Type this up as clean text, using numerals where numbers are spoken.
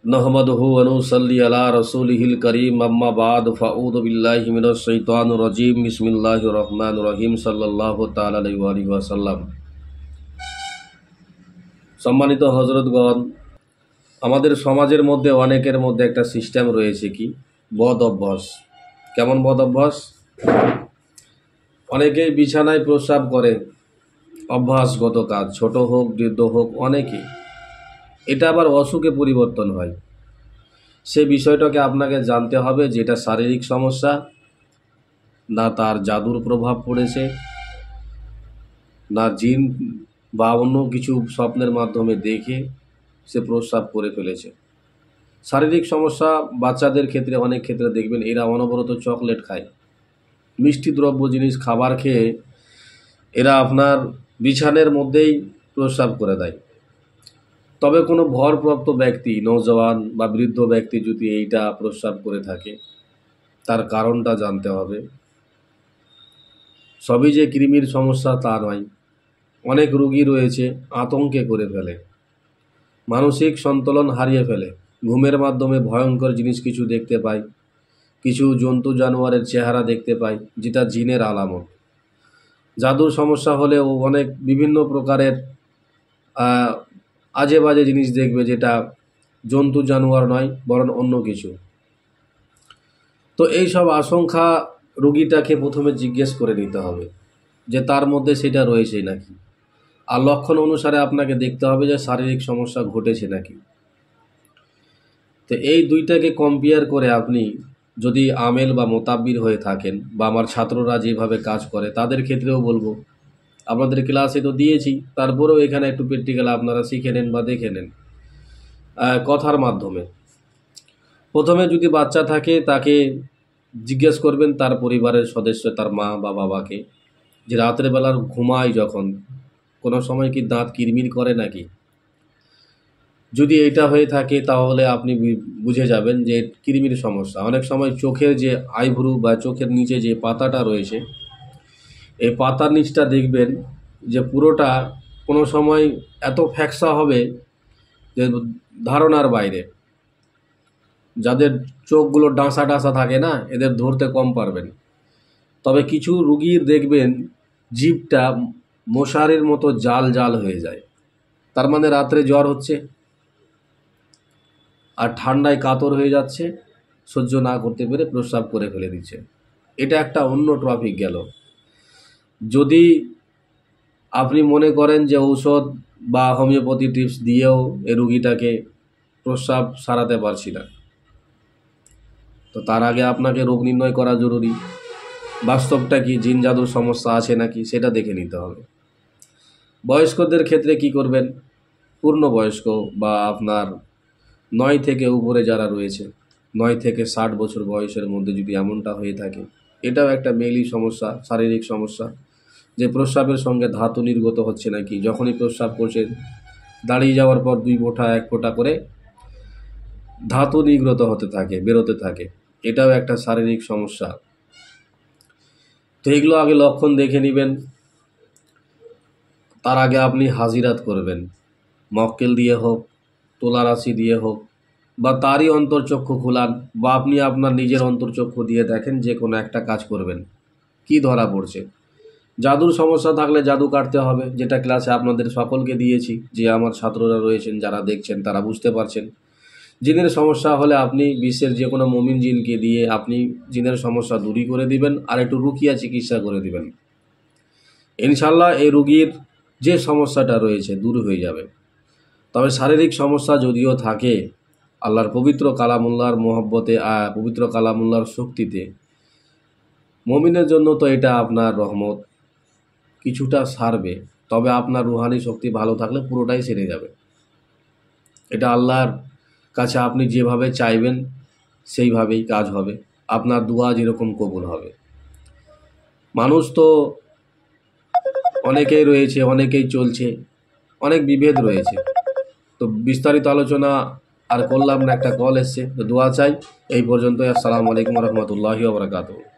नहमदुहु व नुसल्ली अला रसूलिहिल करीम अम्मा बाद फ़अऊज़ु बिल्लाहि मिनश शैतानिर रजीम बिस्मिल्लाहिर रहमानिर रहीम सल्लल्लाहु ताला अलैहि वसल्लम। सम्मानित हजरतगण, আমাদের সমাজের মধ্যে অনেকের মধ্যে একটা সিস্টেম রয়েছে কি বদ অভ্যাস। কেমন বদ অভ্যাস? অনেকেই বিছানায় প্রস্রাব করে, অভ্যাসগত কাজ, ছোট হোক বৃদ্ধ হোক অনেকে। এটা আবার অসুখে পরিবর্তন হয়। সে বিষয়টাকে আপনাকে জানতে হবে যে এটা শারীরিক সমস্যা না তার জাদুর প্রভাব পড়েছে, না জিন বা অন্য কিছু স্বপ্নের মাধ্যমে দেখে সে প্রস্রাব করে ফেলেছে। শারীরিক সমস্যা বাচ্চাদের ক্ষেত্রে অনেক ক্ষেত্রে দেখবেন এরা অনবরত চকলেট খায়, মিষ্টি দ্রব্য জিনিস খাবার খেয়ে এরা আপনার বিছানার মধ্যেই প্রস্রাব করে দেয়। তবে কোনো ভরপ্রাপ্ত ব্যক্তি, নওজওয়ান বা বৃদ্ধ ব্যক্তি যদি এইটা প্রস্রাব করে থাকে তার কারণটা জানতে হবে। সবই যে কৃমির সমস্যা তা নয়। অনেক রোগী রয়েছে আতঙ্কে করে ফেলে, মানসিক সন্তুলন হারিয়ে ফেলে, ঘুমের মাধ্যমে ভয়ঙ্কর জিনিস কিছু দেখতে পায়, কিছু জন্তু জানোয়ারের চেহারা দেখতে পায় যেটা জিনের আলামত। জাদুর সমস্যা হলেও অনেক বিভিন্ন প্রকারের আজে বাজে জিনিস দেখবে যেটা জন্তু জানোয়ার নয় বরং অন্য কিছু। তো এই সব আশঙ্কা রোগীটাকে প্রথমে জিজ্ঞেস করে নিতে হবে যে তার মধ্যে সেটা রয়েছে নাকি, আর লক্ষণ অনুসারে আপনাকে দেখতে হবে যে শারীরিক সমস্যা ঘটেছে নাকি। তো এই দুইটাকে কম্পেয়ার করে আপনি যদি আমেল বা মোতাব্বির হয়ে থাকেন, বা আমার ছাত্ররা যেভাবে কাজ করে তাদের ক্ষেত্রেও বলবো, আপনাদের ক্লাসে তো দিয়েছি, তারপরেও এখানে একটু প্র্যাকটিক্যাল আপনারা শিখে নেন বা দেখে নেন কথার মাধ্যমে। প্রথমে যদি বাচ্চা থাকে তাকে জিজ্ঞেস করবেন তার পরিবারের সদস্য, তার মা বা বাবাকে, যে রাতের বেলার ঘুমায় যখন কোনো সময় কি দাঁত কিরমির করে নাকি। যদি এটা হয়ে থাকে তাহলে আপনি বুঝে যাবেন যে কৃমির সমস্যা। অনেক সময় চোখের যে আইভ্রু বা চোখের নিচে যে পাতাটা রয়েছে, এই পাতার নিচটা দেখবেন যে পুরোটা কোনো সময় এত ফ্যাকসা হবে যে ধারণার বাইরে। যাদের চোখগুলো ডাঁসা ডাঁসা থাকে না, এদের ধরতে কম পারবেন। তবে কিছু রুগীর দেখবেন জিভটা মশারির মতো জাল জাল হয়ে যায়, তার মানে রাত্রে জ্বর হচ্ছে আর ঠান্ডায় কাতর হয়ে যাচ্ছে, সহ্য না করতে পেরে প্রস্রাব করে ফেলে দিচ্ছে। এটা একটা অন্য টপিক গেল। যদি আপনি মনে করেন যে ঔষধ বা হোমিওপ্যাথি টিপস দিয়েও এই রুগীটাকে প্রস্রাব সারাতে পারছি না, তো তার আগে আপনাকে রোগ নির্ণয় করা জরুরি। বাস্তবটা কি, জিন জাদুর সমস্যা আছে নাকি সেটা দেখে নিতে হবে। বয়স্কদের ক্ষেত্রে কি করবেন? পূর্ণবয়স্ক বা আপনার 9 থেকে উপরে যারা রয়েছে, 9 থেকে 60 বছর বয়সের মধ্যে যদি এমনটা হয়ে থাকে, এটাও একটা মেইলি সমস্যা, শারীরিক সমস্যা, যে প্রস্রাবের সঙ্গে ধাতু নির্গত হচ্ছে নাকি। যখনই প্রস্রাব করছে দাঁড়িয়ে যাওয়ার পর 2 ফোঁটা 1 ফোঁটা করে ধাতু নির্গত হতে থাকে, বেরোতে থাকে, এটাও একটা শারীরিক সমস্যা। তো এগুলো আগে লক্ষণ দেখে নেবেন। তার আগে আপনি হাজিরাত করবেন, মক্কেল দিয়ে হোক, তোলা রাশি দিয়ে হোক, বা তারই অন্তর্চক্ষু খোলান, বা আপনি আপনার নিজের অন্তর্চক্ষু দিয়ে দেখেন, যে কোনো একটা কাজ করবেন কি ধরা পড়ছে। জাদুর সমস্যা থাকলে জাদু কাটতে হবে, যেটা ক্লাসে আপনাদের সকলকে দিয়েছি, যে আমার ছাত্ররা রয়েছেন যারা দেখছেন তারা বুঝতে পারছেন। জিনের সমস্যা হলে আপনি বিশ্বের যে কোনো মুমিন জিনকে দিয়ে আপনি জিনের সমস্যা দূরী করে দিবেন, আর একটু রুকিয়া চিকিৎসা করে দিবেন। ইনশাল্লাহ এই রোগীর যে সমস্যাটা রয়েছে দূর হয়ে যাবে। তবে শারীরিক সমস্যা যদিও থাকে, আল্লাহর পবিত্র কালামুল্লাহর মহব্বতে, পবিত্র কালামুল্লাহর শক্তিতে মুমিনের জন্য তো এটা আপনার রহমত, কিছুটা সারবে। তবে আপনার রুহানি শক্তি ভালো থাকলে পুরোটাই সেরে যাবে। এটা আল্লাহর কাছে আপনি যেভাবে চাইবেন সেইভাবেই কাজ হবে, আপনার দোয়া যেরকম কবুল হবে। মানুষ তো অনেকেই রয়েছে, অনেকেই চলছে, অনেক বিভেদ রয়েছে। তো বিস্তারিত আলোচনা আর করলাম না, একটা কল এসছে, তো দোয়া চাই। এই পর্যন্তই। আসসালামু আলাইকুম রহমতুল্লাহি ওয়া বারাকাতুহু।